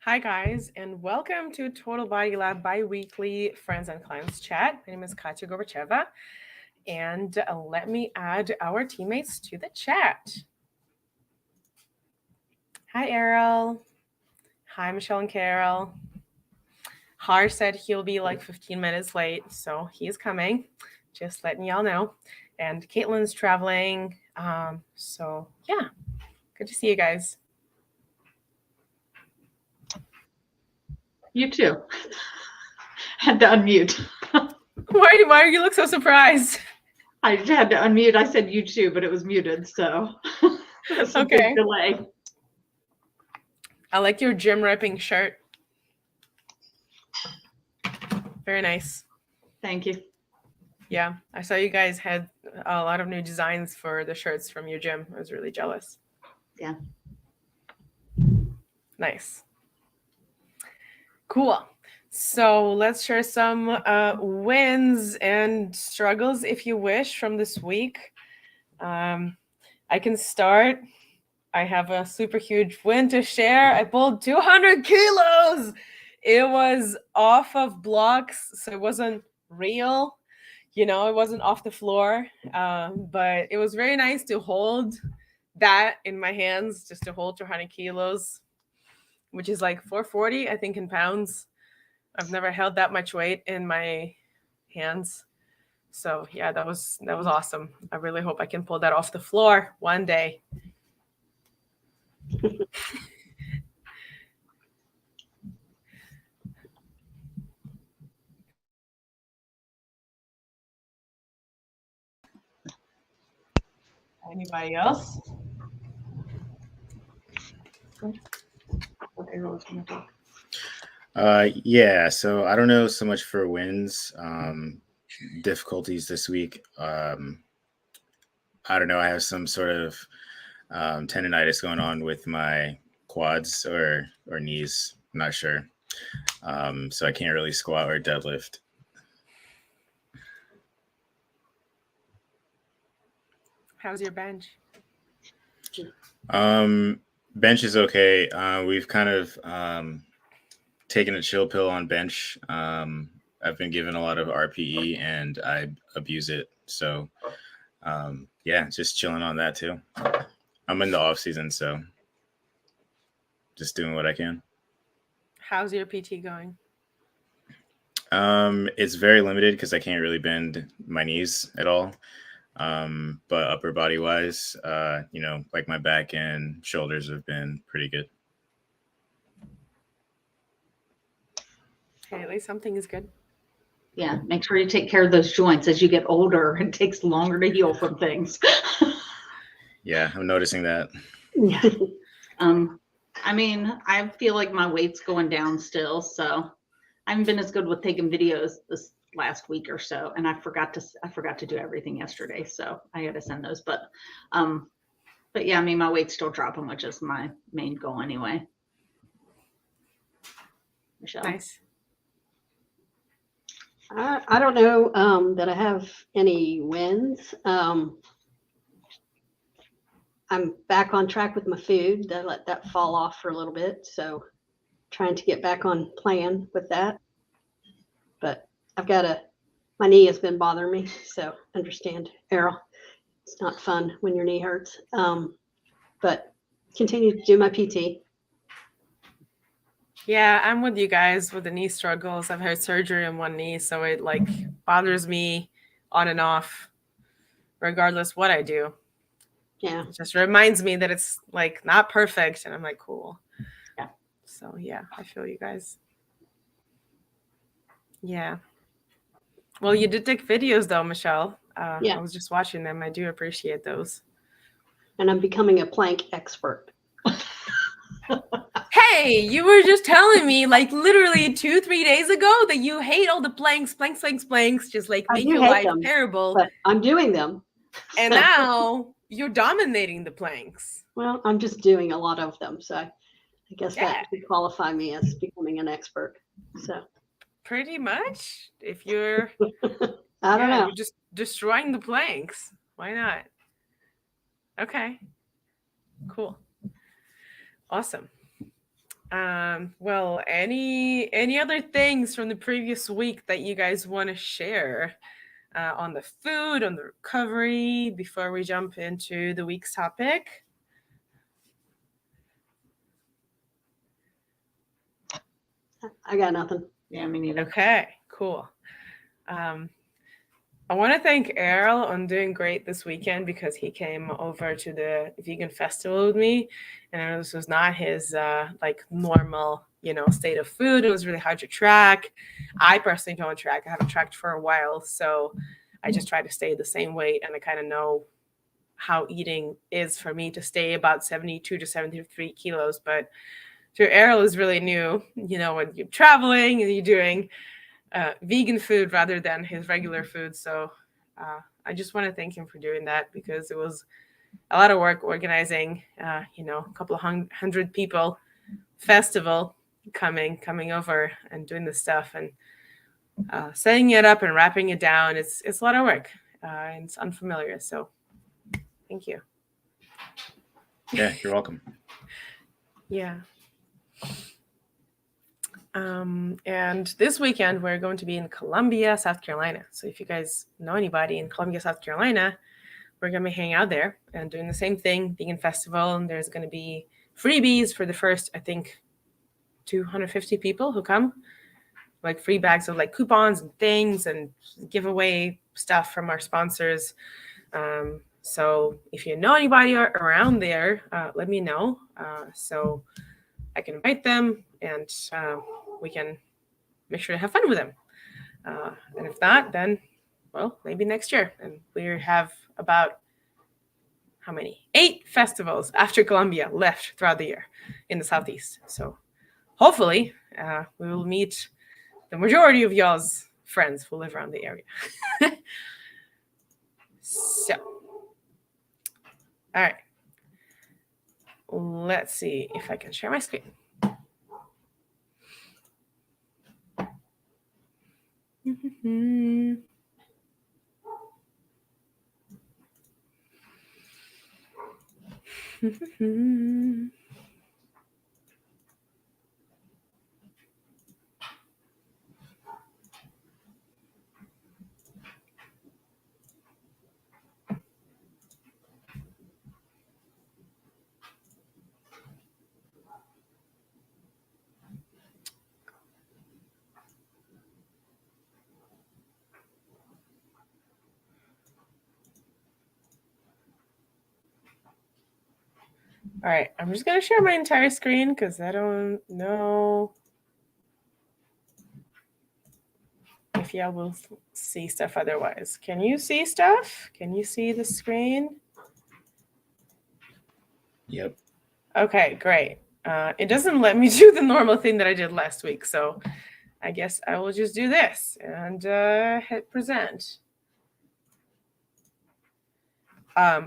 Hi guys, and welcome to Total Body Lab bi-weekly friends and clients chat. My name is Katya Gorbacheva, and let me add our teammates to the chat. Hi Errol. Hi Michelle and Carol. Har said he'll be like 15 minutes late, so he's coming. Just letting y'all know. And Caitlin's traveling. So yeah, good to see you guys. You too. Had to unmute. Why do you look so surprised? I had to unmute. I said you too, but it was muted, so that's a Okay. big delay. I like your gym ripping shirt. Very nice. Thank you. Yeah, I saw you guys had a lot of new designs for the shirts from your gym. I was really jealous. Yeah. Nice. Cool. So let's share some wins and struggles, if you wish, from this week. I can start. I have a super huge win to share. I pulled 200 kilos. It was off of blocks, so it wasn't real. It wasn't off the floor, but it was very nice to hold that in my hands, just to hold 200 kilos, which is like 440, I think, in pounds. I've never held that much weight in my hands. So yeah, that was awesome. I really hope I can pull that off the floor one day. Anybody else? Yeah, so I don't know so much for wins. Difficulties this week. I don't know. I have some sort of tendonitis going on with my quads or knees. I'm not sure. So I can't really squat or deadlift. How's your bench? Bench is okay. We've kind of taken a chill pill on bench. I've been given a lot of RPE and I abuse it. So yeah, just chilling on that too. I'm in the off season, so just doing what I can. How's your PT going? It's very limited because I can't really bend my knees at all. But upper body wise, like my back and shoulders have been pretty good. Okay, at least something is good. Yeah, make sure you take care of those joints as you get older. It takes longer to heal from things. Yeah, I'm noticing that. Yeah. I mean, I feel like my weight's going down still, so I haven't been as good with taking videos this last week or so, and I forgot to do everything yesterday, so I had to send those. But yeah, I mean, my weight's still dropping, which is my main goal anyway. Michelle? Nice. I don't know that I have any wins. I'm back on track with my food. I let that fall off for a little bit, so trying to get back on plan with that. But my knee has been bothering me, so understand, Errol. It's not fun when your knee hurts. But continue to do my PT. Yeah, I'm with you guys with the knee struggles. I've had surgery on one knee, so it like bothers me on and off, regardless what I do. Yeah. It just reminds me that it's like not perfect, and I'm like, cool. Yeah. So yeah, I feel you guys. Yeah. Well, you did take videos though, Michelle. Yeah. I was just watching them. I do appreciate those. And I'm becoming a plank expert. Hey, you were just telling me like literally 2-3 days ago that you hate all the planks, just like make your life terrible. But I'm doing them. And now you're dominating the planks. Well, I'm just doing a lot of them. So I guess that would qualify me as becoming an expert. So pretty much, if you're I don't know. You're just destroying the planks. Why not? Okay. Cool. Awesome. Well, any other things from the previous week that you guys want to share on the food, on the recovery, before we jump into the week's topic? I got nothing. Yeah, me neither. Okay, cool. I want to thank Errol on doing great this weekend because he came over to the vegan festival with me, and this was not his like normal, state of food. It was really hard to track. I personally don't track. I haven't tracked for a while, so I just try to stay the same weight, and I kind of know how eating is for me to stay about 72 to 73 kilos. But to Errol is really new, when you're traveling and you're doing vegan food rather than his regular food. So I just want to thank him for doing that because it was a lot of work organizing, a couple of hundred people festival coming over and doing this stuff and setting it up and wrapping it down. It's a lot of work and it's unfamiliar. So thank you. Yeah, you're welcome. Yeah. And this weekend, we're going to be in Columbia, South Carolina. So if you guys know anybody in Columbia, South Carolina, we're going to be hanging out there and doing the same thing, vegan festival. And there's going to be freebies for the first, I think, 250 people who come, like free bags of like coupons and things and giveaway stuff from our sponsors. So if you know anybody around there, let me know. So I can invite them and we can make sure to have fun with them. And if not, then, well, maybe next year. And we have about, how many? 8 festivals after Columbia left throughout the year in the Southeast. So hopefully we will meet the majority of y'all's friends who live around the area. So, all right. Let's see if I can share my screen. All right, I'm just going to share my entire screen because I don't know if y'all will see stuff otherwise. Can you see stuff? Can you see the screen? Yep. Okay, great. It doesn't let me do the normal thing that I did last week, so I guess I will just do this and hit present.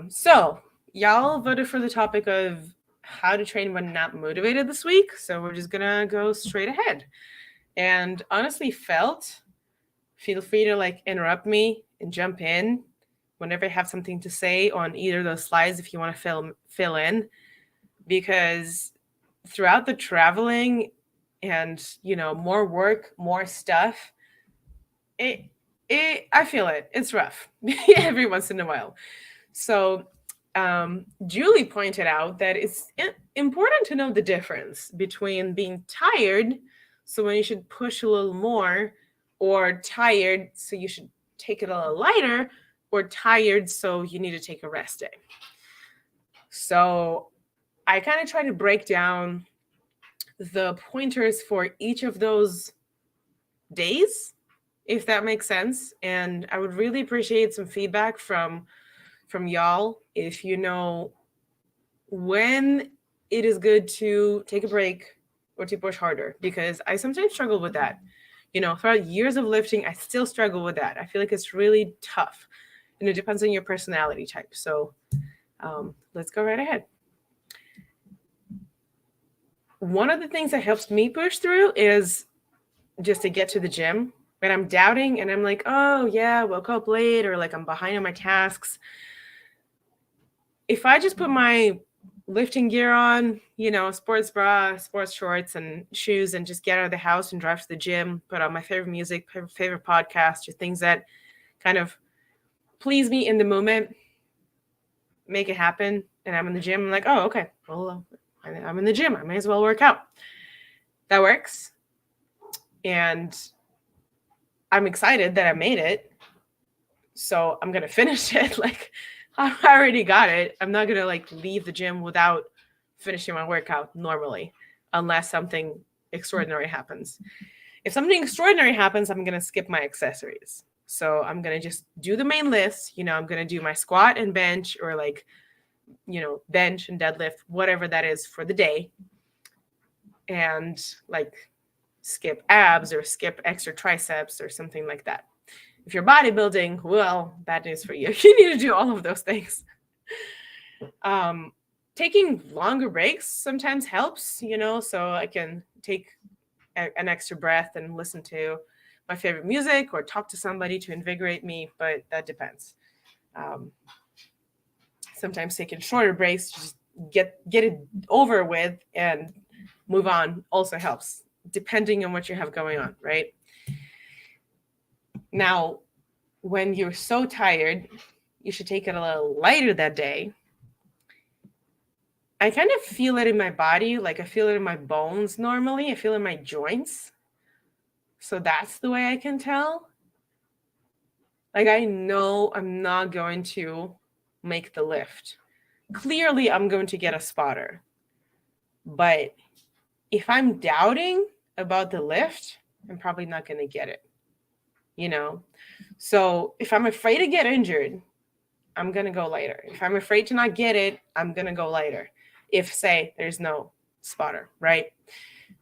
So y'all voted for the topic of how to train when not motivated this week. So we're just gonna go straight ahead. And honestly, feel free to like interrupt me and jump in whenever I have something to say on either of those slides if you want to fill in. Because throughout the traveling and more work, more stuff, I feel it. It's rough every once in a while. So Julie pointed out that it's important to know the difference between being tired, so when you should push a little more, or tired, so you should take it a little lighter, or tired, so you need to take a rest day. So I kind of try to break down the pointers for each of those days, if that makes sense. And I would really appreciate some feedback from y'all if you know when it is good to take a break or to push harder, because I sometimes struggle with that. Throughout years of lifting, I still struggle with that. I feel like it's really tough, and it depends on your personality type. So let's go right ahead. One of the things that helps me push through is just to get to the gym. When I'm doubting and I'm like, oh yeah, woke up late, or like I'm behind on my tasks, if I just put my lifting gear on, sports bra, sports shorts, and shoes, and just get out of the house and drive to the gym, put on my favorite music, favorite podcast, or things that kind of please me in the moment, make it happen. And I'm in the gym. I'm like, oh, okay, well, I'm in the gym. I may as well work out. That works. And I'm excited that I made it. So I'm going to finish it. Like, I already got it. I'm not going to like leave the gym without finishing my workout normally, unless something extraordinary happens. If something extraordinary happens, I'm going to skip my accessories. So I'm going to just do the main list. I'm going to do my squat and bench, or like, bench and deadlift, whatever that is for the day. And like skip abs or skip extra triceps or something like that. If you're bodybuilding, well, bad news for you. You need to do all of those things. Taking longer breaks sometimes helps, so I can take an extra breath and listen to my favorite music or talk to somebody to invigorate me, but that depends. Sometimes taking shorter breaks, just get it over with and move on also helps, depending on what you have going on, right? Now, when you're so tired, you should take it a little lighter that day. I kind of feel it in my body, like I feel it in my bones normally. I feel it in my joints. So that's the way I can tell. Like, I know I'm not going to make the lift. Clearly, I'm going to get a spotter. But if I'm doubting about the lift, I'm probably not going to get it. So if I'm afraid to get injured, I'm going to go lighter. If I'm afraid to not get it, I'm going to go lighter. If, say, there's no spotter, right?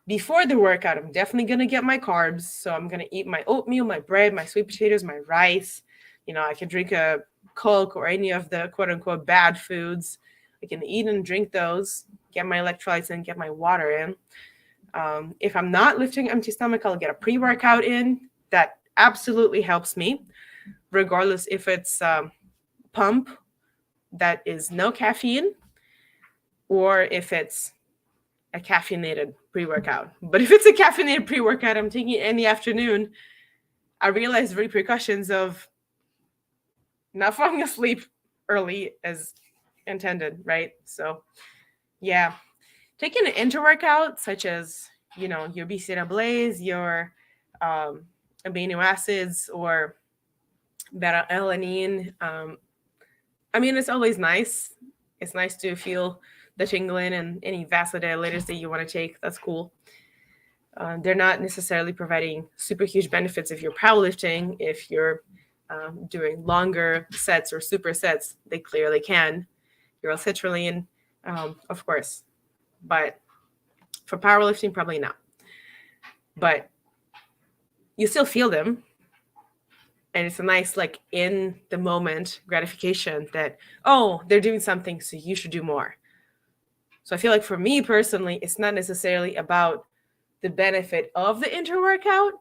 Before the workout, I'm definitely going to get my carbs. So I'm going to eat my oatmeal, my bread, my sweet potatoes, my rice. I can drink a Coke or any of the quote unquote bad foods. I can eat and drink those, get my electrolytes in, get my water in. If I'm not lifting empty stomach, I'll get a pre-workout in. That absolutely helps me, regardless if it's pump that is no caffeine or if it's a caffeinated pre-workout. But if it's a caffeinated pre-workout I'm taking it in the afternoon, I realize the repercussions of not falling asleep early as intended, right? So yeah, taking an inter-workout such as, your BCAAs, your amino acids, or beta-alanine. It's always nice. It's nice to feel the tingling and any vasodilators that you want to take. That's cool. They're not necessarily providing super huge benefits if you're powerlifting. If you're doing longer sets or supersets, they clearly can. Uracetylene, of course. But for powerlifting, probably not. But you still feel them. And it's a nice, like, in the moment gratification that, oh, they're doing something, so you should do more. So I feel like for me personally, it's not necessarily about the benefit of the inter-workout,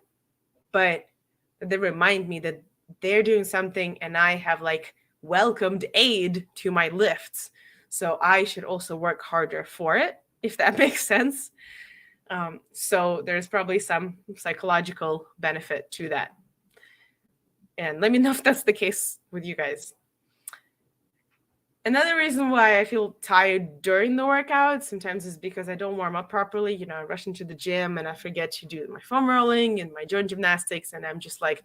but they remind me that they're doing something and I have like welcomed aid to my lifts. So I should also work harder for it, if that makes sense. So there's probably some psychological benefit to that. And let me know if that's the case with you guys. Another reason why I feel tired during the workout sometimes is because I don't warm up properly. I rush into the gym and I forget to do my foam rolling and my joint gymnastics. And I'm just like,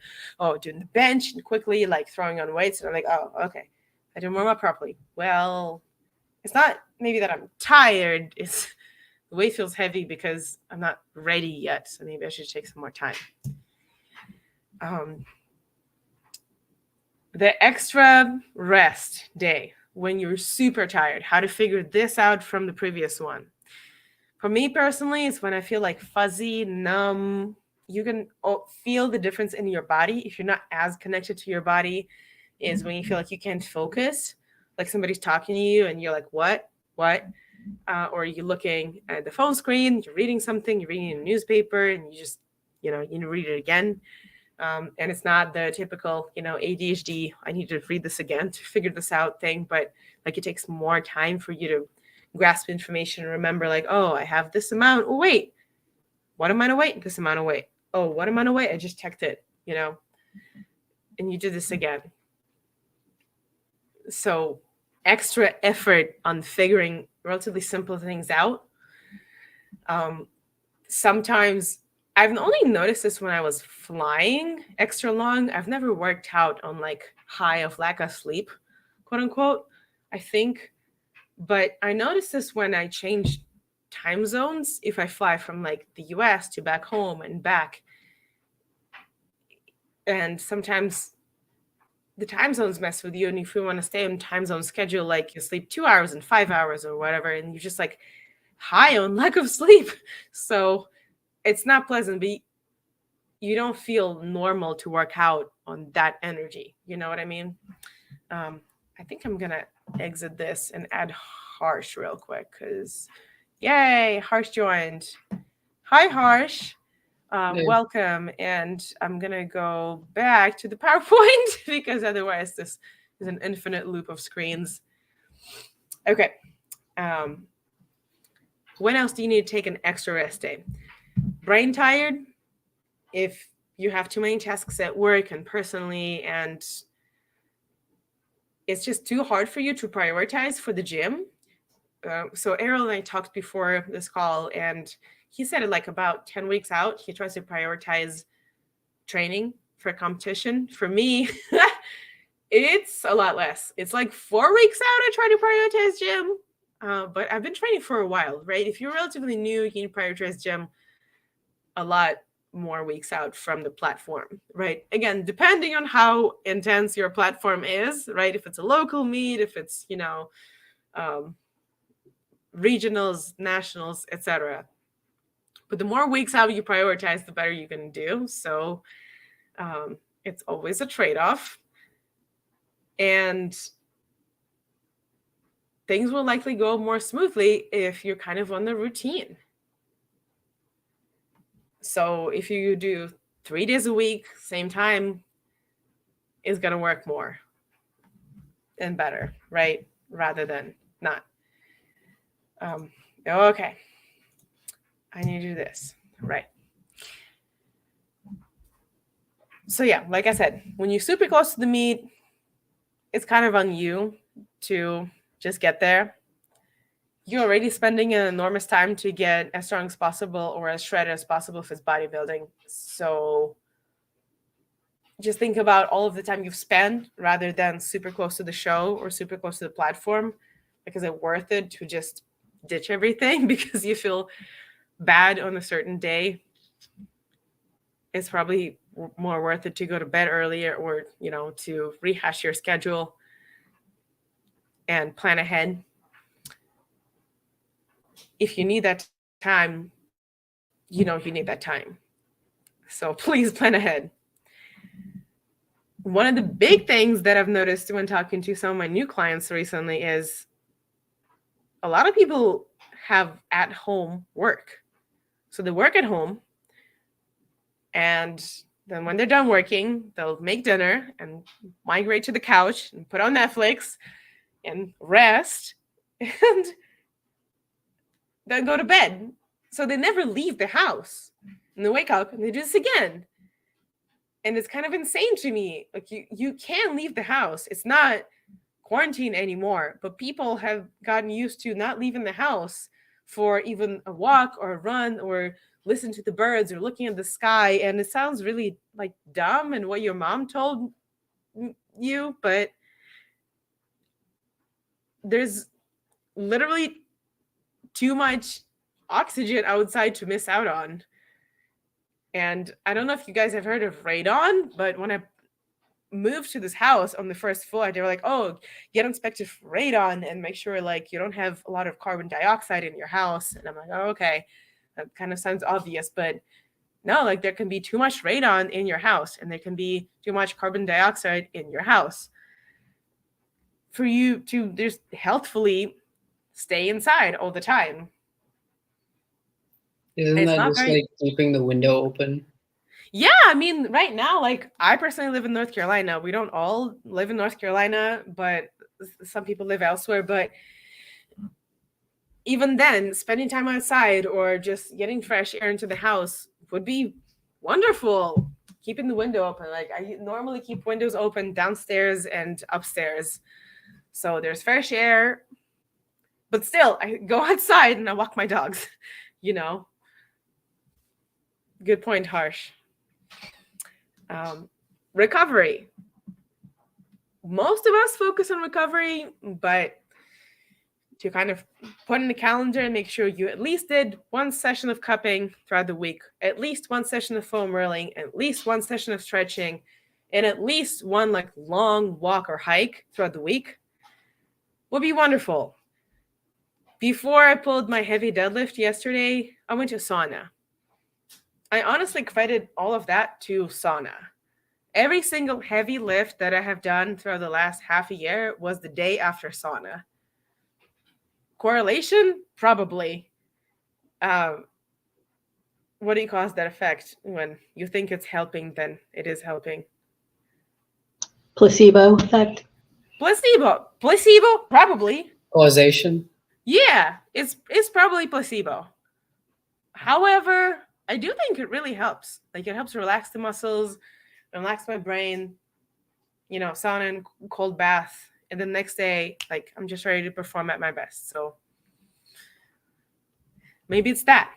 doing the bench and quickly like throwing on weights. And I'm like, oh, okay, I didn't warm up properly. Well, it's not maybe that I'm tired. It's the weight feels heavy because I'm not ready yet. So maybe I should take some more time. The extra rest day when you're super tired, how to figure this out from the previous one. For me personally, it's when I feel like fuzzy, numb. You can feel the difference in your body. If you're not as connected to your body, is when you feel like you can't focus, like somebody's talking to you and you're like, what? Or you're looking at the phone screen, you're reading something, you're reading a newspaper, and you just, you need to read it again. And it's not the typical, ADHD, I need to read this again to figure this out thing, but like it takes more time for you to grasp information and remember like, oh, I have this amount. Oh, wait, what amount of weight? This amount of weight. Oh, what amount of weight? I just checked it, you know, and you do this again. So extra effort on figuring relatively simple things out. Sometimes I've only noticed this when I was flying extra long. I've never worked out on like high of lack of sleep, quote unquote, I think. But I noticed this when I changed time zones. If I fly from like the US to back home and back, and sometimes the time zones mess with you. And if you want to stay on time zone schedule, like you sleep 2 hours and 5 hours or whatever, and you're just like high on lack of sleep. So it's not pleasant, but you don't feel normal to work out on that energy. You know what I mean? I think I'm going to exit this and add Harsh real quick because, yay, Harsh joined. Hi, Harsh. Hey. Welcome. And I'm going to go back to the PowerPoint because otherwise this is an infinite loop of screens. Okay. When else do you need to take an extra rest day? Brain tired? If you have too many tasks at work and personally, and it's just too hard for you to prioritize for the gym. So Errol and I talked before this call, and he said like about 10 weeks out, he tries to prioritize training for competition. For me, it's a lot less. It's like 4 weeks out, I try to prioritize gym. But I've been training for a while, right? If you're relatively new, you can prioritize gym a lot more weeks out from the platform, right? Again, depending on how intense your platform is, right? If it's a local meet, if it's, you know, regionals, nationals, etc. But the more weeks out you prioritize, the better you can do. So it's always a trade-off. And things will likely go more smoothly if you're kind of on the routine. So if you do 3 days a week, same time, is going to work more and better, right? Rather than not. Okay. I need to do this, right? So yeah, like I said, when you're super close to the meet, it's kind of on you to just get there. You're already spending an enormous time to get as strong as possible or as shredded as possible if it's bodybuilding. So just think about all of the time you've spent rather than super close to the show or super close to the platform. Like, is it worth it to just ditch everything because you feel bad on a certain day? It's probably more worth it to go to bed earlier or, you know, to rehash your schedule and plan ahead. If you need that time, you know you need that time. So please plan ahead. One of the big things that I've noticed when talking to some of my new clients recently is a lot of people have at-home work. So they work at home, and then when they're done working, they'll make dinner and migrate to the couch and put on Netflix and rest and then go to bed. So they never leave the house. And they wake up and they do this again. And it's kind of insane to me. Like you can leave the house. It's not quarantine anymore, but people have gotten used to not leaving the house for even a walk or a run or listen to the birds or looking at the sky. And it sounds really like dumb and what your mom told you, but there's literally too much oxygen outside to miss out on. And I don't know if you guys have heard of radon, but when I moved to this house on the first floor, they were like, oh, get inspected for radon and make sure like you don't have a lot of carbon dioxide in your house. And I'm like, oh, okay, that kind of sounds obvious, but no, like there can be too much radon in your house and there can be too much carbon dioxide in your house. For you to just healthfully stay inside all the time. Isn't that just like keeping the window open? Yeah, I mean, right now, like I personally live in North Carolina. We don't all live in North Carolina, but some people live elsewhere. But even then, spending time outside or just getting fresh air into the house would be wonderful. Keeping the window open. Like I normally keep windows open downstairs and upstairs. So there's fresh air. But still, I go outside and I walk my dogs, you know. Good point, Harsh. Recovery. Most of us focus on recovery, but to kind of put in the calendar and make sure you at least did one session of cupping throughout the week, at least one session of foam rolling, at least one session of stretching, and at least one like long walk or hike throughout the week would be wonderful. Before I pulled my heavy deadlift yesterday, I went to sauna. I honestly credit all of that to sauna. Every single heavy lift that I have done throughout the last half a year was the day after sauna. Correlation? Probably. What do you cause that effect when you think it's helping, then it is helping? Placebo effect. Placebo, probably. Causation. Yeah, it's probably placebo. However, I do think it really helps. Like it helps relax the muscles, relax my brain. You know, sauna and cold bath, and the next day, like I'm just ready to perform at my best. So maybe it's that.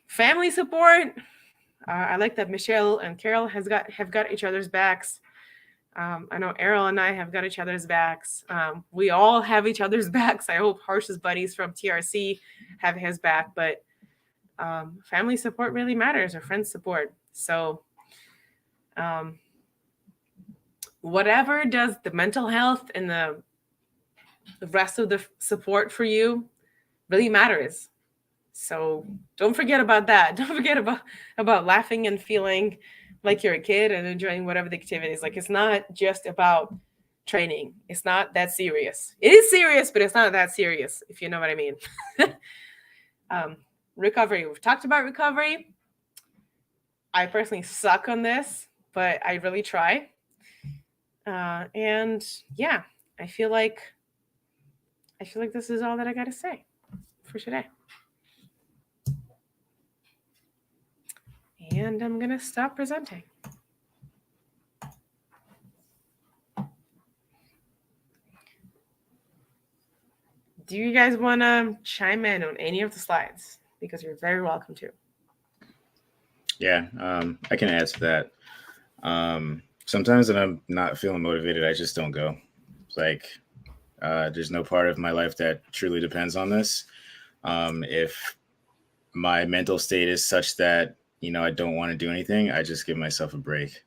Family support. I like that Michelle and Carol have got each other's backs. I know Errol and I have got each other's backs. We all have each other's backs. I hope Harsh's buddies from TRC have his back, but family support really matters, or friend support. So whatever does the mental health and the rest of the support for you really matters. So don't forget about that. Don't forget about laughing and feeling like you're a kid and enjoying whatever the activity is. Like it's not just about training. It's not that serious. It is serious, but it's not that serious, if you know what I mean. Recovery. We've talked about recovery. I personally suck on this, but I really try. And yeah, I feel like this is all that I got to say for today. And I'm going to stop presenting. Do you guys want to chime in on any of the slides? Because you're very welcome to. Yeah, I can add to that. Sometimes when I'm not feeling motivated, I just don't go. It's like there's no part of my life that truly depends on this. If my mental state is such that, you know, I don't want to do anything, I just give myself a break.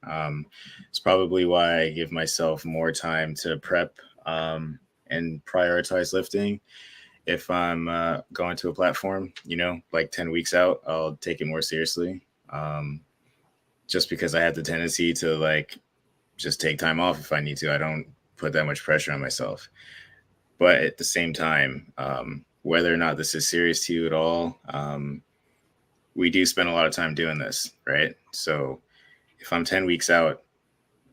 It's probably why I give myself more time to prep and prioritize lifting. If I'm going to a platform, you know, like 10 weeks out, I'll take it more seriously. Just because I have the tendency to like just take time off if I need to. I don't put that much pressure on myself. But at the same time, whether or not this is serious to you at all, we do spend a lot of time doing this, right? So if I'm 10 weeks out,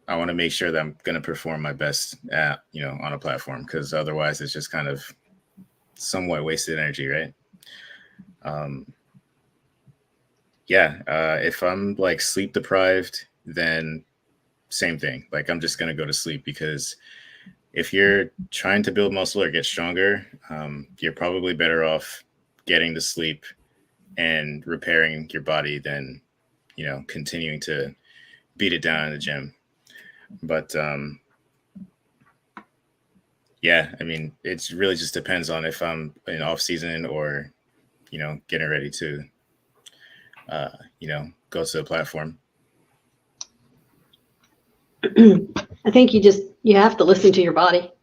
I want to make sure that I'm going to perform my best at, you know, on a platform, because otherwise it's just kind of somewhat wasted energy, right? If I'm like sleep deprived, then same thing. Like I'm just going to go to sleep, because if you're trying to build muscle or get stronger, you're probably better off getting to sleep and repairing your body than, you know, continuing to beat it down in the gym. But I mean, it really just depends on if I'm in off season or, you know, getting ready to, you know, go to the platform. I think you have to listen to your body.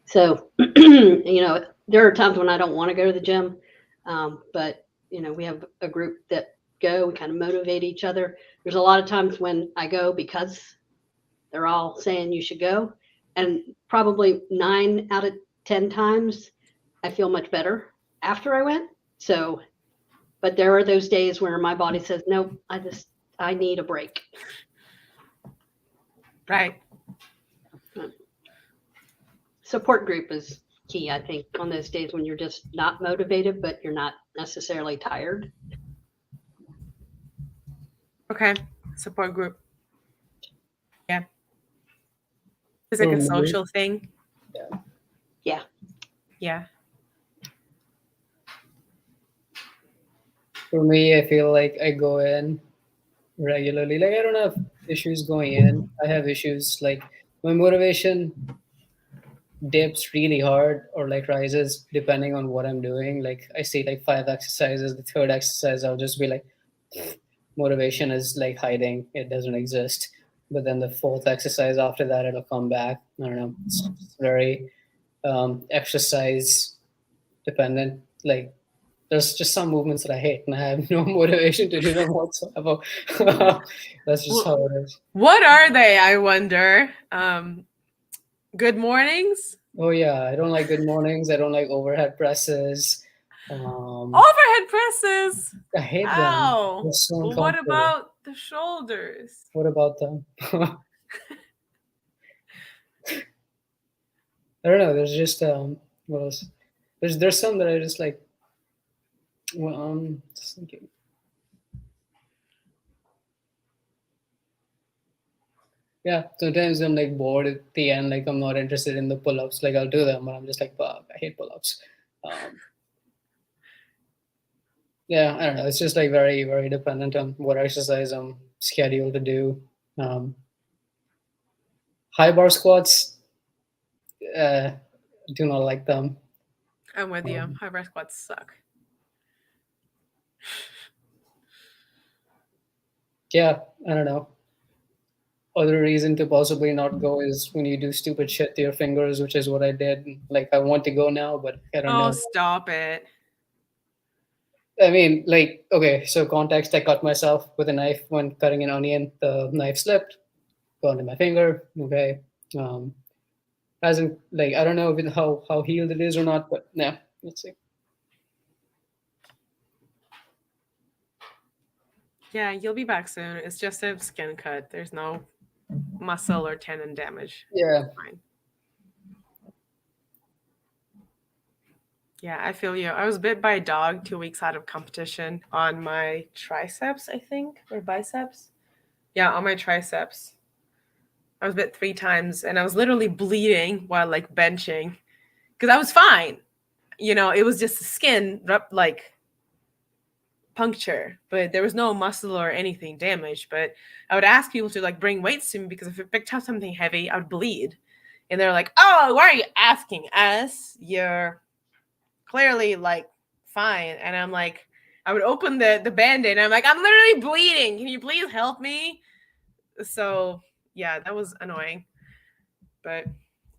So, you know, there are times when I don't want to go to the gym, but, you know, we have a group that go, we kind of motivate each other. There's a lot of times when I go because they're all saying you should go. And probably 9 out of 10 times I feel much better after I went. So, but there are those days where my body says, no, I need a break. Right. Support group is key, I think, on those days when you're just not motivated, but you're not necessarily tired. Okay. Support group. Yeah. It's like a social thing. Yeah. Yeah. For me, I feel like I go in regularly. Like I don't have issues going in. I have issues like my motivation dips really hard or like rises depending on what I'm doing. Like I see like 5 exercises, the third exercise I'll just be like motivation is like hiding. It doesn't exist. But then the fourth exercise after that it'll come back. I don't know. It's very exercise dependent. Like there's just some movements that I hate and I have no motivation to do them whatsoever. That's just how it is. What are they, I wonder? Good mornings? Oh yeah, I don't like good mornings. I don't like overhead presses. Overhead presses. I hate them. Ow. They're so Well, what uncomfortable. about the shoulders? What about them? I don't know. There's just what else? There's some that I just like. Well, just thinking. Yeah, sometimes I'm like bored at the end. Like I'm not interested in the pull-ups. Like I'll do them, but I'm just like, fuck, I hate pull-ups. Yeah, I don't know. It's just like very, very dependent on what exercise I'm scheduled to do. High bar squats, do not like them. I'm with you. High bar squats suck. Yeah, I don't know. Other reason to possibly not go is when you do stupid shit to your fingers, which is what I did. Like I want to go now, but I don't know. Oh, stop it. I mean, like, okay, so context, I cut myself with a knife when cutting an onion. The knife slipped, got into my finger. Okay. Hasn't, like, I don't know if how healed it is or not, but yeah, let's see. Yeah, you'll be back soon. It's just a skin cut. There's no muscle or tendon damage. Yeah. It's fine. Yeah, I feel you. I was bit by a dog 2 weeks out of competition on my triceps, I think, or biceps. Yeah, on my triceps. I was bit 3 times and I was literally bleeding while like benching because I was fine. You know, it was just skin like puncture, but there was no muscle or anything damaged. But I would ask people to like bring weights to me because if I picked up something heavy, I would bleed. And they're like, "Oh, why are you asking us? You're clearly like fine." And I'm like, I would open the band-aid and I'm like, "I'm literally bleeding. Can you please help me?" So yeah, that was annoying. But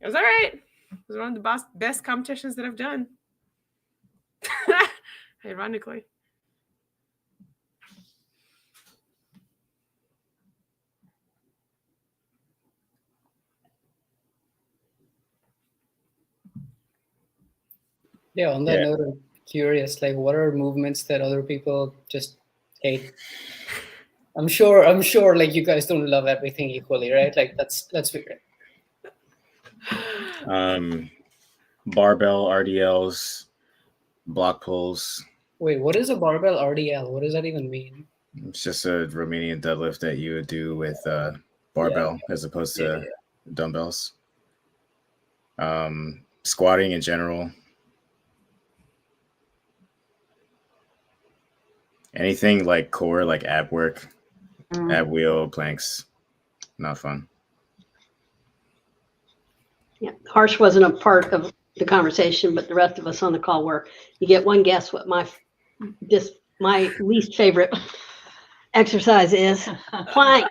it was all right. It was one of the best competitions that I've done. Ironically. Yeah, on that note, I'm curious, like, what are movements that other people just hate? I'm sure, like, you guys don't love everything equally, right? Like, let's figure it. Barbell RDLs, block pulls. Wait, what is a barbell RDL? What does that even mean? It's just a Romanian deadlift that you would do with barbell as opposed to dumbbells. Squatting in general. Anything like core, like ab work, ab wheel, planks, not fun. Yeah, Harsh wasn't a part of the conversation, but the rest of us on the call were. You get one guess what my least favorite exercise is. Plank.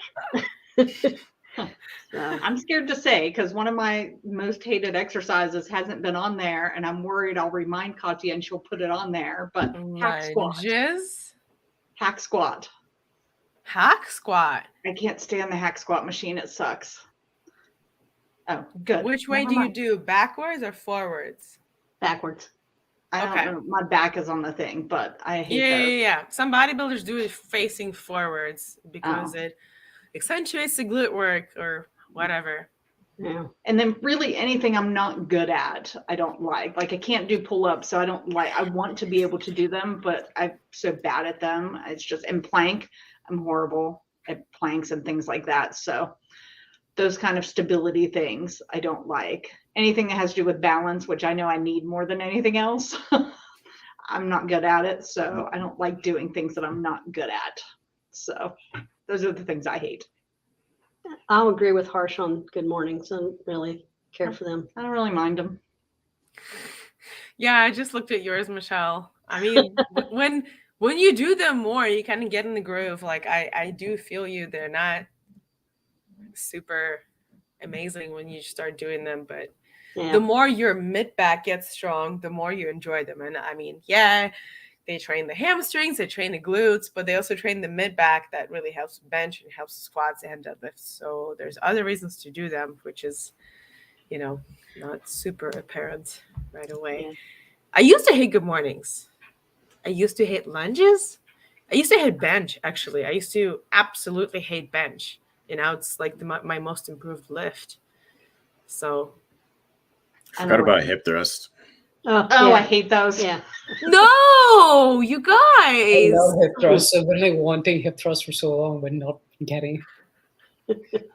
I'm scared to say because one of my most hated exercises hasn't been on there, and I'm worried I'll remind Katya and she'll put it on there. But hack squat. Hack squat. Hack squat. I can't stand the hack squat machine. It sucks. Oh, good. Which way do you do? Backwards or forwards? Backwards. I don't know. My back is on the thing, but I hate those. Yeah. Some bodybuilders do it facing forwards because it accentuates the glute work or whatever. Yeah. And then really anything I'm not good at, I don't like. Like I can't do pull-ups, so I don't like, I want to be able to do them, but I'm so bad at them. It's just, and plank, I'm horrible at planks and things like that. So those kind of stability things I don't like. Anything that has to do with balance, which I know I need more than anything else, I'm not good at it. So I don't like doing things that I'm not good at. So those are the things I hate. I'll agree with Harsh on good mornings. I don't really care for them. I don't really mind them. Yeah, I just looked at yours, Michelle. I mean, when you do them more, you kind of get in the groove. Like I do feel you. They're not super amazing when you start doing them, but Yeah. the more your mid back gets strong, the more you enjoy them. And I mean, yeah, they train the hamstrings, they train the glutes, but they also train the mid back that really helps bench and helps squats and deadlifts. So there's other reasons to do them, which is, not super apparent right away. Yeah. I used to hate good mornings. I used to hate lunges. I used to hate bench, actually. I used to absolutely hate bench. It's like my most improved lift. So. Forgot about hip thrust. Oh, yeah. I hate those. Yeah. No, you I guys. love hip thrust. I've been like wanting hip thrust for so long, but not getting it.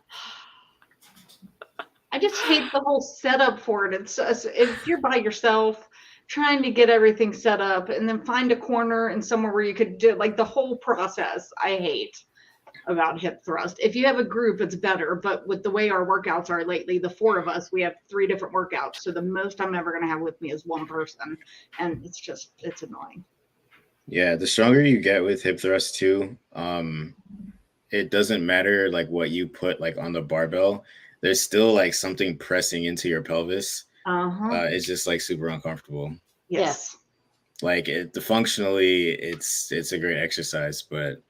I just hate the whole setup for it. It's if you're by yourself trying to get everything set up and then find a corner and somewhere where you could do like the whole process. I hate about hip thrust. If you have a group, it's better. But with the way our workouts are lately, the 4 of us, we have 3 different workouts. So the most I'm ever going to have with me is one person. And it's annoying. Yeah, the stronger you get with hip thrust too, it doesn't matter like what you put like on the barbell. There's still like something pressing into your pelvis. It's just like super uncomfortable. Yes. Like functionally, it's a great exercise, but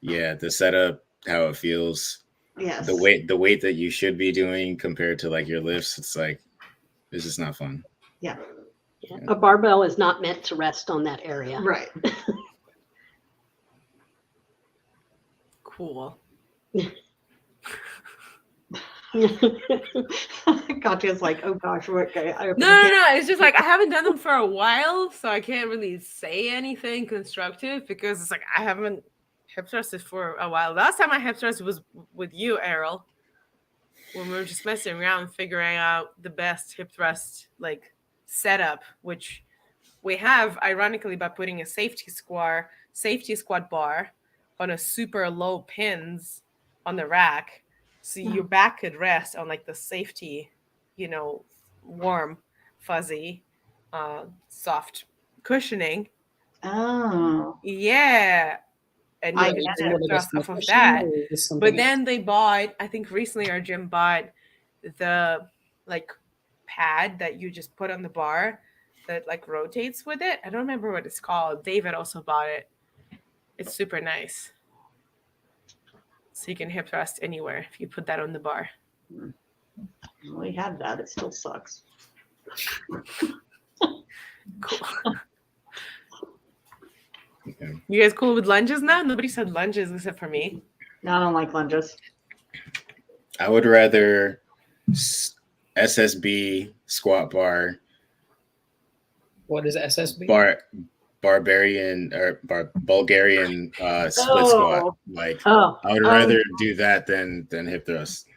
yeah, the setup, how it feels, Yes. the weight that you should be doing compared to like your lifts, it's just not fun. Yeah. Yeah. A barbell is not meant to rest on that area. Right. Cool. Katya's like, oh gosh, okay. No. It's just like I haven't done them for a while, so I can't really say anything constructive because it's like I haven't hip thrusted for a while. Last time I hip thrusted was with you, Errol, when we were just messing around and figuring out the best hip thrust like setup, which we have ironically by putting a safety squat bar on a super low pins on the rack. So your back could rest on like the safety, warm, fuzzy, soft cushioning. Oh. Yeah. And I you get can it. thrust off of that. But then they bought, I think recently our gym bought the like pad that you just put on the bar that like rotates with it. I don't remember what it's called. David also bought it. It's super nice. So you can hip thrust anywhere if you put that on the bar. We had that. It still sucks. Cool. Okay. You guys cool with lunges now? Nobody said lunges except for me. No, I don't like lunges. I would rather SSB squat bar. What is SSB? Bulgarian split squat. Like I would rather do that than hip thrust.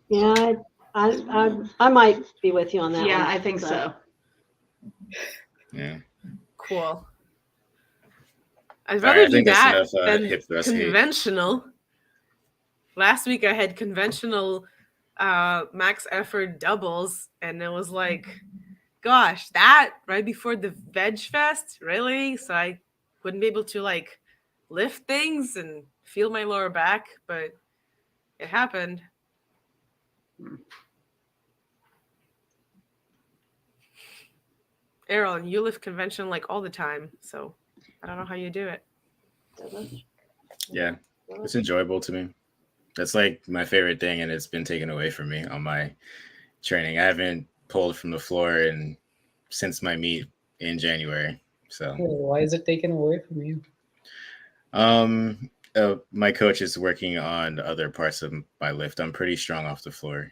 Yeah, I might be with you on that. Yeah, one, I think so. Yeah. Cool. I'd rather do that than hip thrust conventional. Last week I had conventional max effort doubles, and it was like, gosh, that right before the veg fest, really? So I wouldn't be able to like lift things and feel my lower back, but it happened. Aaron, you lift conventional like all the time, so I don't know how you do it. Yeah, it's enjoyable to me. That's like my favorite thing, and it's been taken away from me on my training. I haven't pulled from the floor since my meet in January. So why is it taken away from you? My coach is working on other parts of my lift. I'm pretty strong off the floor.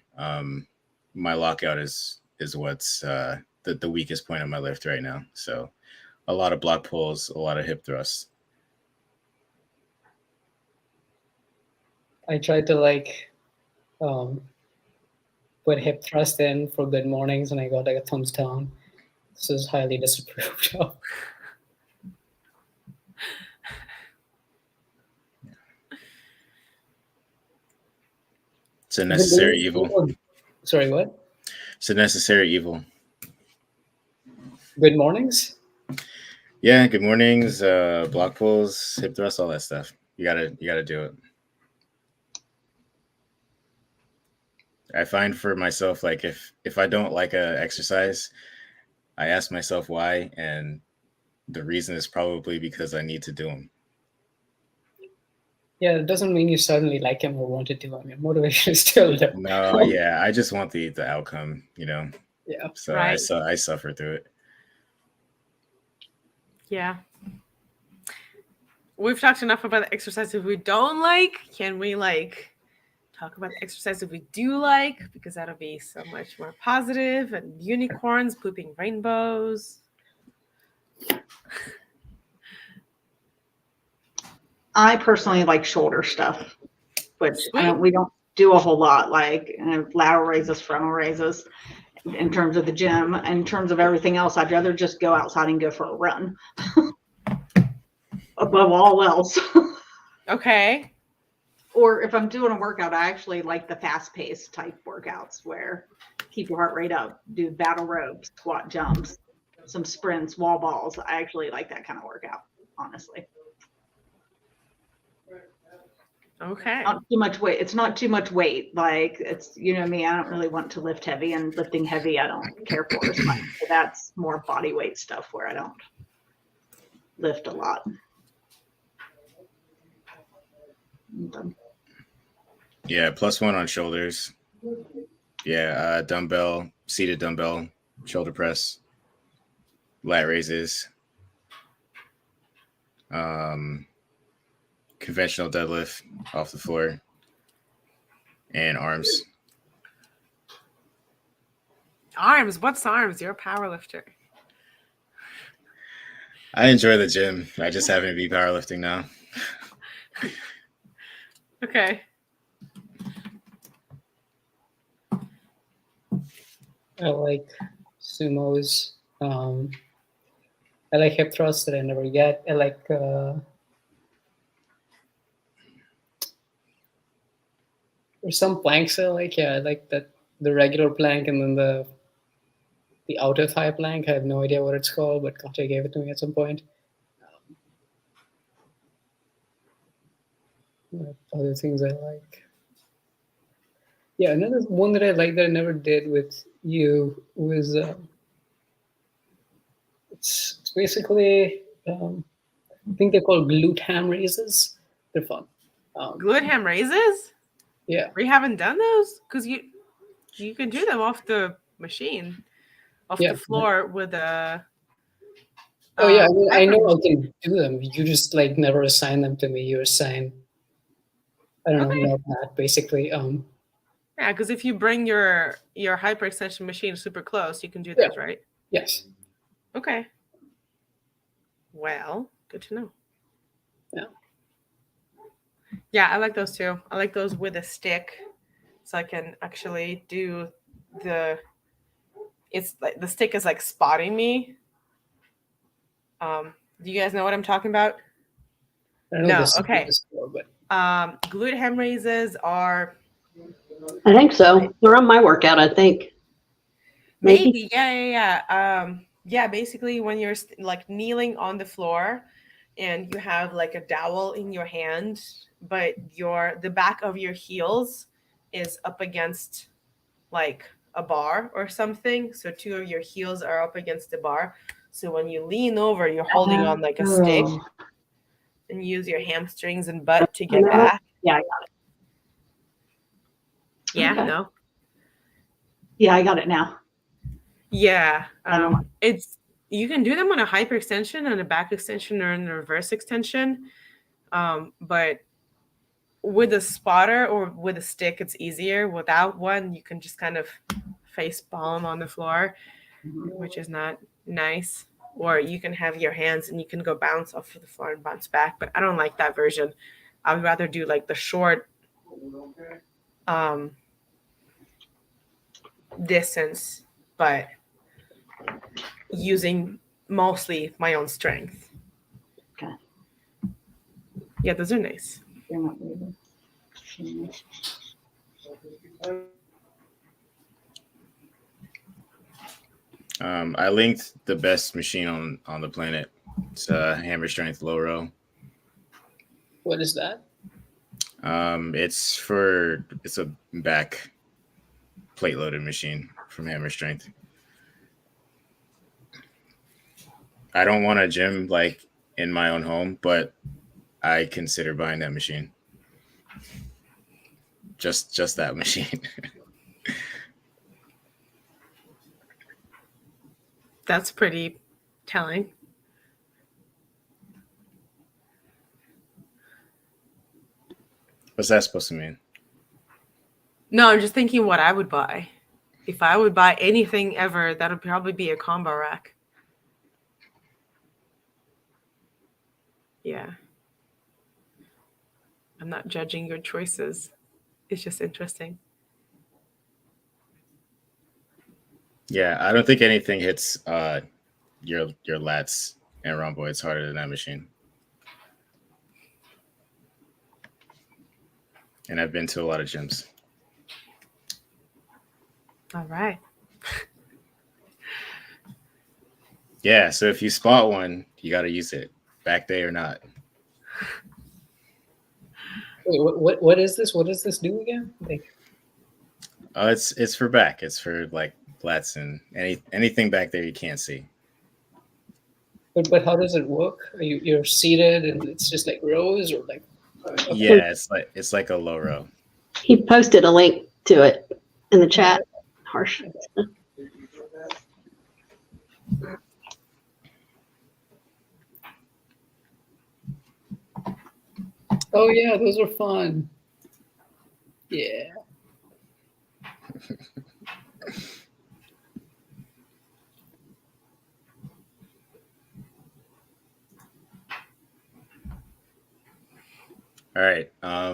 My lockout is what's the weakest point of my lift right now. So a lot of block pulls, a lot of hip thrusts. I tried to like put hip thrust in for good mornings, and I got like a thumbs down. This is highly disapproved of. It's a necessary evil. Sorry, what? It's a necessary evil. Good mornings? Yeah, good mornings, block pulls, hip thrusts, all that stuff. You gotta do it. I find for myself, like if I don't like a exercise, I ask myself why, and the reason is probably because I need to do them. Yeah, it doesn't mean you suddenly like him or want to do him. Your motivation is still there. No, yeah, I just want the outcome, you know. Yeah. So Right. I suffer through it. Yeah. We've talked enough about the exercises we don't like. Can we like talk about the exercises we do like? Because that'll be so much more positive, and unicorns pooping rainbows. I personally like shoulder stuff, which Sweet. we don't do a whole lot, like lateral raises, frontal raises in terms of the gym. In terms of everything else, I'd rather just go outside and go for a run above all else. Okay. Or if I'm doing a workout, I actually like the fast-paced type workouts where keep your heart rate up, do battle ropes, squat jumps, some sprints, wall balls. I actually like that kind of workout, honestly. Okay. Not too much weight. It's not too much weight. Like it's, you know me, I don't really want to lift heavy, and lifting heavy I don't care for as much. So that's more body weight stuff where I don't lift a lot. Yeah, +1 on shoulders. Yeah, dumbbell, seated dumbbell, shoulder press, lat raises, conventional deadlift off the floor, and arms. Arms. What's arms? You're a power lifter. I enjoy the gym. I just happen to be powerlifting now. Okay. I like sumos. I like hip thrusts that I never get. I like there's some planks I like. Yeah, I like that the regular plank and then the outer thigh plank. I have no idea what it's called, but Katya gave it to me at some point. Other things I like. Yeah, another one that I like that I never did with you was it's basically I think they're called glute ham raises. They're fun. Glute ham raises? Yeah. We haven't done those? Because you can do them off the machine, off Yeah. the floor with a. Oh yeah, I know I can do them. You just like never assign them to me. You assign, I don't know, that basically. Yeah, because if you bring your hyperextension machine super close, you can do those, right? Yes. Okay. Well, good to know. Yeah. Yeah, I like those too. I like those with a stick, so I can actually do it's like the stick is like spotting me. Do you guys know what I'm talking about? I don't know No, this okay. before, but Glute ham raises are. I think so. They're on my workout, I think. Maybe. Yeah. Basically, when you're like kneeling on the floor, and you have like a dowel in your hand, but the back of your heels is up against like a bar or something. So two of your heels are up against the bar. So when you lean over, you're holding on like a stick, and use your hamstrings and butt to get back. Yeah, I got it. Yeah, Okay. no. Yeah, I got it now. Yeah, you can do them on a hyperextension and a back extension or in a reverse extension, but with a spotter or with a stick, it's easier. Without one, you can just kind of face palm on the floor, which is not nice. Or you can have your hands and you can go bounce off of the floor and bounce back. But I don't like that version. I would rather do like the short distance, but using mostly my own strength. Okay. Yeah, those are nice. You're not moving. I linked the best machine on the planet. It's a hammer strength low row. What is that? It's a back plate loaded machine from Hammer Strength. I don't want a gym like in my own home, but I consider buying that machine. Just that machine. That's pretty telling. What's that supposed to mean? No, I'm just thinking what I would buy. If I would buy anything ever, that would probably be a combo rack. Yeah. I'm not judging your choices. It's just interesting. Yeah, I don't think anything hits your lats and rhomboids harder than that machine. And I've been to a lot of gyms. All right. Yeah, so if you spot one, you got to use it, back day or not. Wait, what is this? What does this do again? Like, It's for back. It's for like lats and anything back there you can't see. but how does it work? You're seated and it's just like rows or like? Yeah, it's like a low row. He posted a link to it in the chat. Harsh. Oh yeah, those are fun. Yeah. All right. I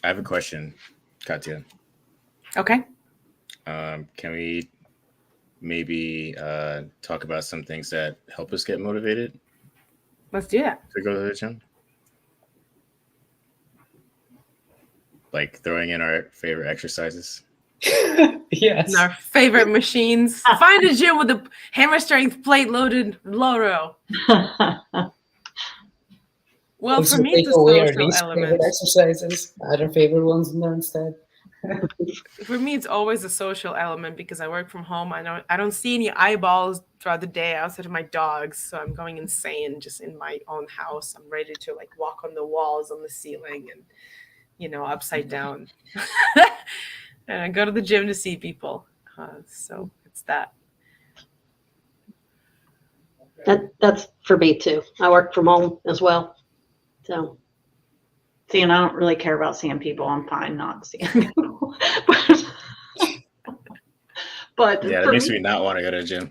have a question, Katya. Okay. Can we maybe talk about some things that help us get motivated Let's do that. to go to the gym? Like throwing in our favorite exercises. Yes. And our favorite machines. Find a gym with a hammer strength plate loaded low row. Well, Also for me, take it's a away our social least element. favorite exercises, add our favorite ones in there instead. For me, it's always a social element because I work from home. I don't see any eyeballs throughout the day outside of my dogs, so I'm going insane just in my own house. I'm ready to like walk on the walls, on the ceiling, and upside down. And I go to the gym to see people. So it's that. That's for me too. I work from home as well. So See, and I don't really care about seeing people. I'm fine not seeing people. But Yeah, that for makes me, me not want to go to the gym.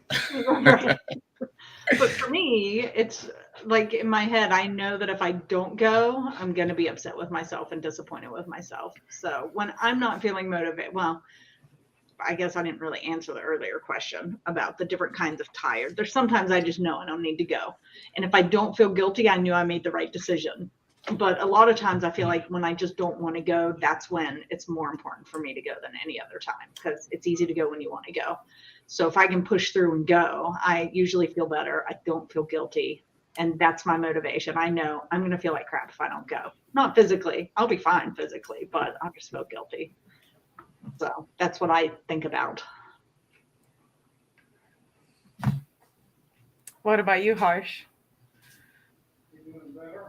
but for me, it's like in my head, I know that if I don't go, I'm going to be upset with myself and disappointed with myself. So when I'm not feeling motivated, well, I guess I didn't really answer the earlier question about the different kinds of tired. There's sometimes I just know I don't need to go. And if I don't feel guilty, I knew I made the right decision. But a lot of times I feel like when I just don't want to go, that's when it's more important for me to go than any other time, because it's easy to go when you want to go. So if I can push through and go, I usually feel better. I don't feel guilty. And that's my motivation. I know I'm going to feel like crap if I don't go. Not physically. I'll be fine physically, but I'll just feel guilty. So that's what I think about. What about you, Harsh?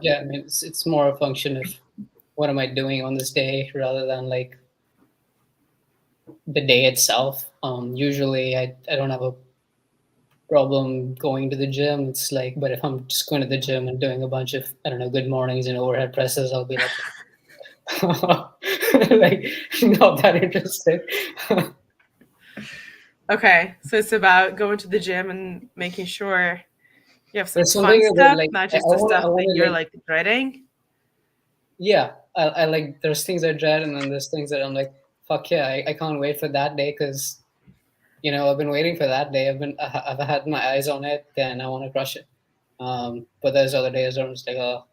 Yeah, I mean, it's more a function of what am I doing on this day rather than like the day itself. Usually I don't have a problem going to the gym. It's like, but if I'm just going to the gym and doing a bunch of, I don't know, good mornings and overhead presses, I'll be like, like not that interested. Okay, so it's about going to the gym and making sure you have some There's fun something about stuff, like not I just the want stuff I want that to you're like like dreading. yeah, I like there's things I dread and then there's things that I'm like, fuck yeah, I can't wait for that day because I've been waiting for that day. I've had my eyes on it, then I want to crush it. But there's other days where I'm just like, oh,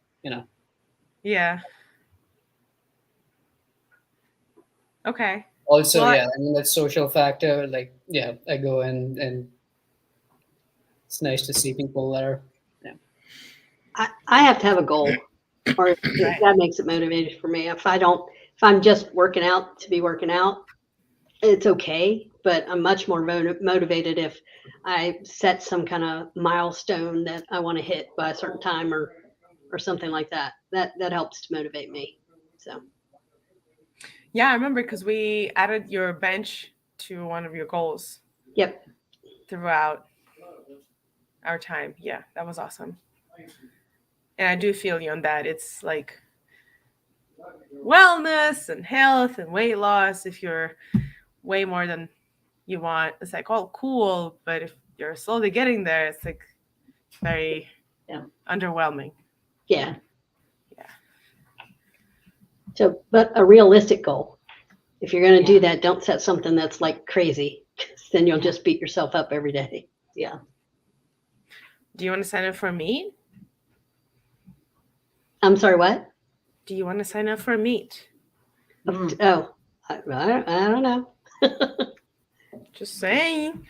Yeah. Okay. Also, Well, yeah, I mean that social factor. Like, yeah, I go in and it's nice to see people there. Yeah. I have to have a goal, or Right. that makes it motivated for me. If I'm just working out to be working out, it's okay. But I'm much more motivated if I set some kind of milestone that I want to hit by a certain time or something like that. That helps to motivate me. So yeah, I remember because we added your bench to one of your goals yep. throughout our time. Yeah, that was awesome. And I do feel you on that. It's like wellness and health and weight loss. If you're way more than you want, it's like, oh, cool. But if you're slowly getting there, it's like very underwhelming. Yeah. Yeah. So, but a realistic goal. If you're going to do that, don't set something that's like crazy. Then you'll just beat yourself up every day. Yeah. Do you want to sign up for a meet? I'm sorry, what? Do you want to sign up for a meet? Oh, I don't know. Just saying.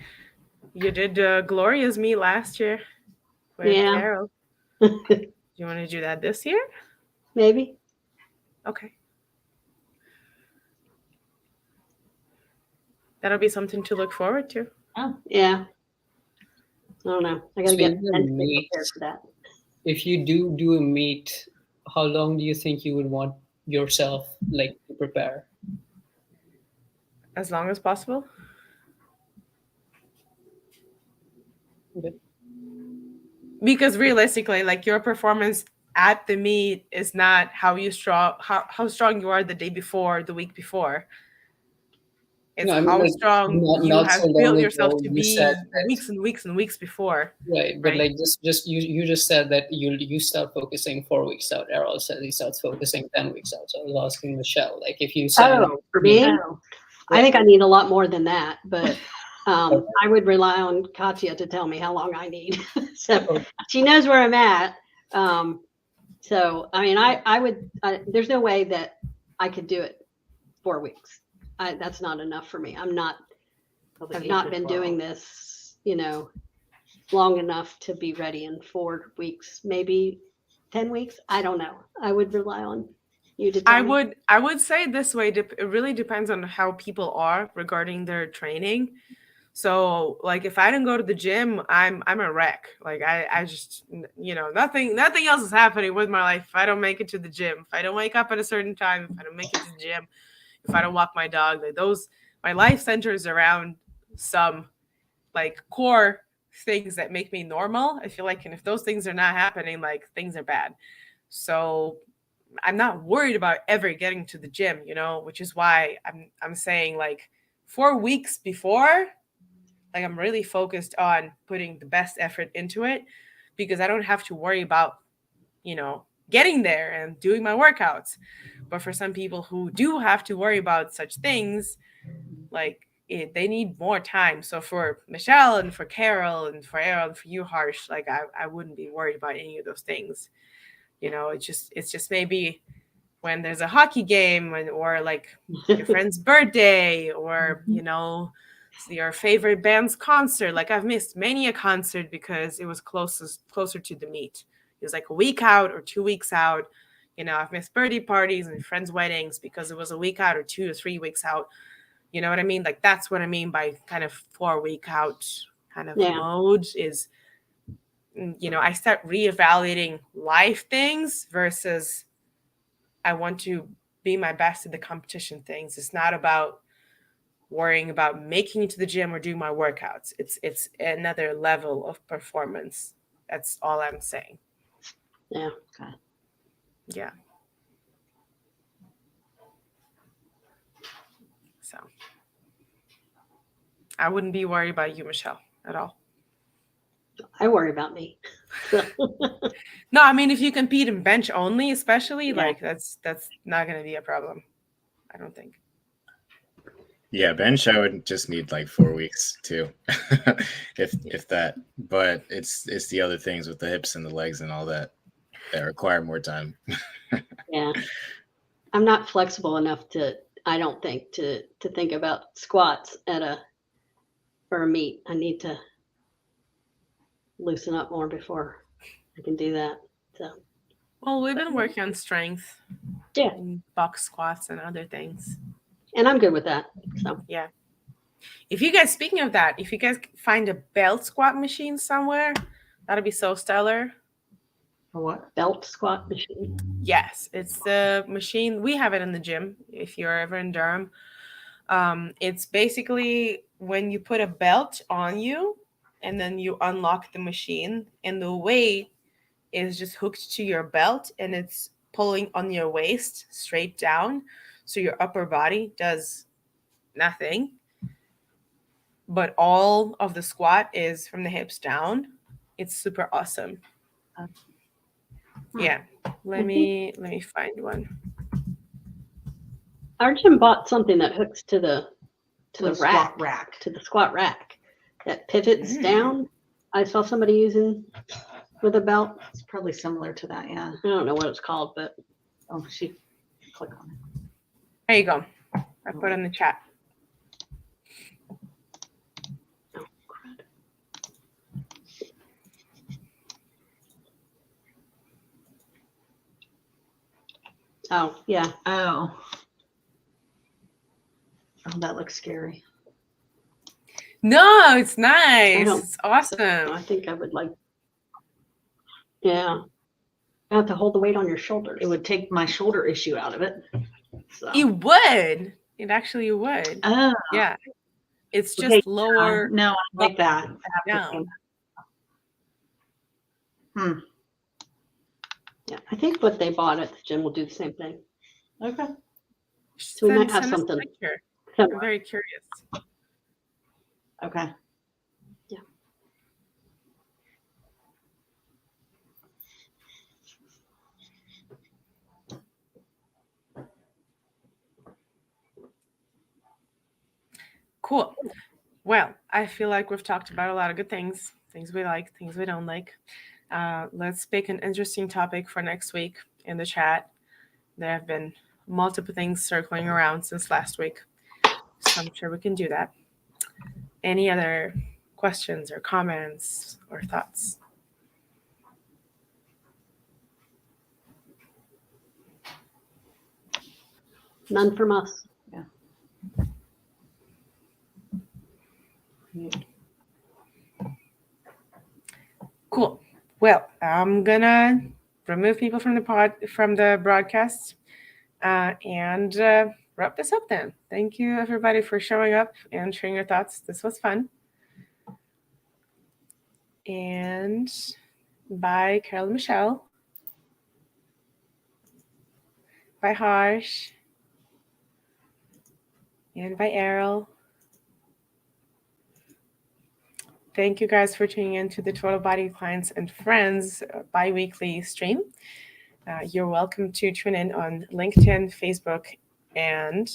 You did Gloria's meet last year with Yeah. Carol. Do you want to do that this year? Maybe. Okay. That'll be something to look forward to. Oh, Yeah. I don't know. I got to get mentally prepared for that. If you do a meet, how long do you think you would want yourself like to prepare? As long as possible. Okay. Because realistically, like your performance at the meet is not how strong you are the day before, the week before. It's No, I mean, how like, strong you not have so long built ago, yourself to you be said that, weeks and weeks and weeks before. right, but right? like just you just said that you start focusing 4 weeks out. Errol said he starts focusing 10 weeks out. So I was asking Michelle, like if you sign up, For me, oh. I think I need a lot more than that, but I would rely on Katya to tell me how long I need. So she knows where I'm at. So, I mean, I would, there's no way that I could do it 4 weeks. That's not enough for me. I've not been doing this, long enough to be ready in 4 weeks, maybe 10 weeks. I don't know. I would rely on you to tell me. I would say this way, it really depends on how people are regarding their training. So like if I don't go to the gym, I'm a wreck. Like I just, nothing else is happening with my life if I don't make it to the gym. If I don't wake up at a certain time, if I don't make it to the gym, if I don't walk my dog, like my life centers around some like core things that make me normal. I feel like, and if those things are not happening, like things are bad. So I'm not worried about ever getting to the gym, which is why I'm saying like 4 weeks before, like I'm really focused on putting the best effort into it because I don't have to worry about, getting there and doing my workouts. But for some people who do have to worry about such things, like they need more time. So for Michelle and for Carol and for Aaron and for you, Harsh, like I wouldn't be worried about any of those things. It's just maybe when there's a hockey game or like your friend's birthday or, your favorite band's concert. Like I've missed many a concert because it was closer to the meet. It was like a week out or 2 weeks out. I've missed birthday parties and friends' weddings because it was a week out or 2 or 3 weeks out. You know what I mean? Like that's what I mean by kind of 4 week out kind of mode is, I start reevaluating life things versus I want to be my best at the competition things. It's not about worrying about making it to the gym or doing my workouts. It's another level of performance. That's all I'm saying. Yeah. Okay. Yeah. So I wouldn't be worried about you, Michelle, at all. I worry about me. No, I mean, if you compete in bench only, especially, Yeah. like that's not going to be a problem. I don't think. Yeah, bench I would just need like 4 weeks too, if that. But it's the other things with the hips and the legs and all that require more time. Yeah. I'm not flexible enough I don't think, to think about squats for a meet. I need to loosen up more before I can do that. So Well, we've been working on strength, yeah, and box squats and other things. and I'm good with that. So Yeah. If you guys, speaking of that, if you guys find a belt squat machine somewhere, that'd be so stellar. A what? belt squat machine. Yes, it's the machine. We have it in the gym if you're ever in Durham. It's basically when you put a belt on you and then you unlock the machine, and the weight is just hooked to your belt and it's pulling on your waist straight down. So your upper body does nothing, but all of the squat is from the hips down. It's super awesome. Yeah. Let me find one. Our gym bought something that hooks to the squat rack, rack. to the squat rack that pivots Mm. down. I saw somebody using with a belt. It's probably similar to that, yeah. I don't know what it's called, but Oh, she click on it. There you go. I put it in the chat. oh, crud. Oh, yeah. Oh. Oh, that looks scary. No, it's nice. don't- It's awesome. I think I would like. Yeah. I have to hold the weight on your shoulders. It would take my shoulder issue out of it. So. It would. It actually would. Oh. Yeah. It's just Okay, lower. No, I like that. Down. Yeah, I think what they bought at the gym will do the same thing. Okay. So we might have Send us a something. picture. similar. I'm very curious. Okay. Yeah. Cool. Well, I feel like we've talked about a lot of good things we like, things we don't like. Let's pick an interesting topic for next week in the chat. There have been multiple things circling around since last week, so I'm sure we can do that. Any other questions or comments or thoughts? None from us. Cool. Well, I'm gonna remove people from the broadcast and wrap this up then. Thank you everybody for showing up and sharing your thoughts. This was fun. And bye, Carol and Michelle. Bye, Harsh. And bye, Errol. Thank you guys for tuning in to the Total Body Clients and Friends bi-weekly stream. You're welcome to tune in on LinkedIn, Facebook, and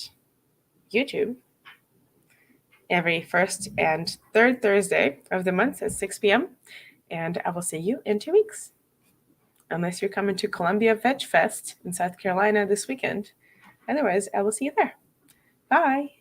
YouTube every first and third Thursday of the month at 6 p.m. And I will see you in 2 weeks. Unless you're coming to Columbia Veg Fest in South Carolina this weekend. Otherwise, I will see you there. Bye.